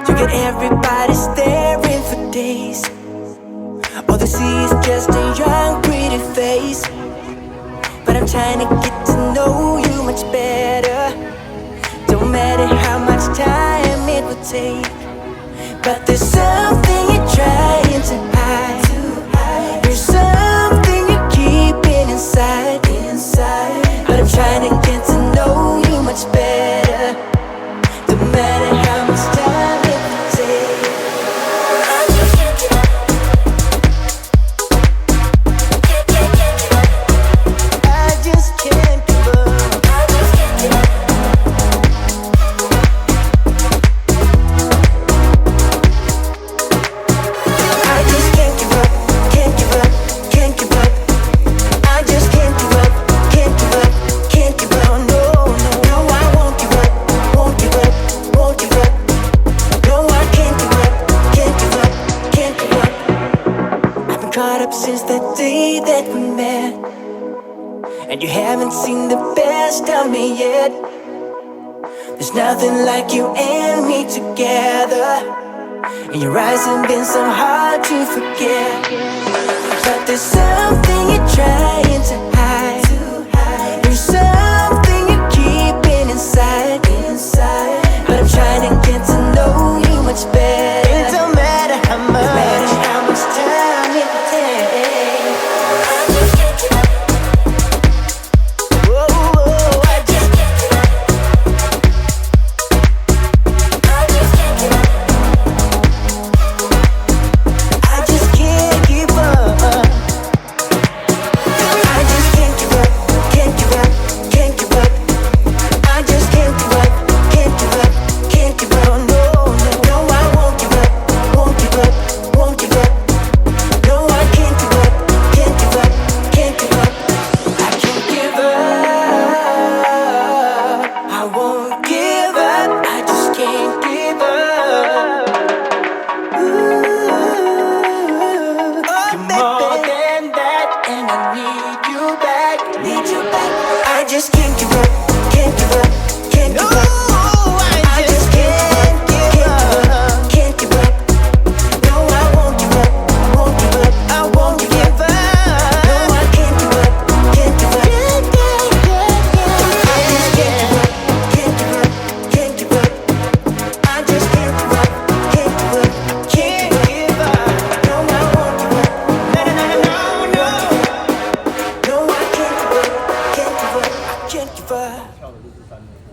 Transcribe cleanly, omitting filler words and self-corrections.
You got everybody staring for days. All they see is just a young pretty face. But I'm trying to get to know you much better. Don't matter how much time it will take, but there's something you're trying to hide. There's something you're keeping inside. But I'm trying to get to know you much better. Don't matter how much time it will take. I just can't give up. I just can't give up. I just can't give up. I just can't give up, can't give up, can't give up. I just can't give up, can't give up, can't give up. No, no, no, I won't give up, won't give up, won't give up. No, I can't give up, can't give up, can't give up. I've been caught up since that day that we met, and you haven't seen the best of me yet. There's nothing like you and me together, and your eyes have been so hard to forget. But there's something you're trying to hide. There's something you're keeping inside. But I'm trying to get to know you much better. It don't matter how much, no matter how much time it will take. I just can't give up. Whoa, whoa, I just can't give up. I just can't give up. I just can't give up. I just can't give up, can't give up, can't give up. I just can't give up, can't give up, can't give up. No, no, no, I won't give up, won't give up, won't give up. No, I can't give up, can't give up, can't give up. I can't give up. I won't give up. I just can't give up. Ooh, you're more than that, and I need you back, need you back. I just can't give up, can't give up, can't give up. I just can't give up, can't give up. No, I won't give up, won't give up, I won't give up. No, I can't give up, can't give up. I just can't give up, can't give up, can't give up. I just can't give up, can't give up, can't give up. No, I won't give up. No, no, no, no, no. No, I can't give up, can't give up, I can't give up. 跳的就是3的。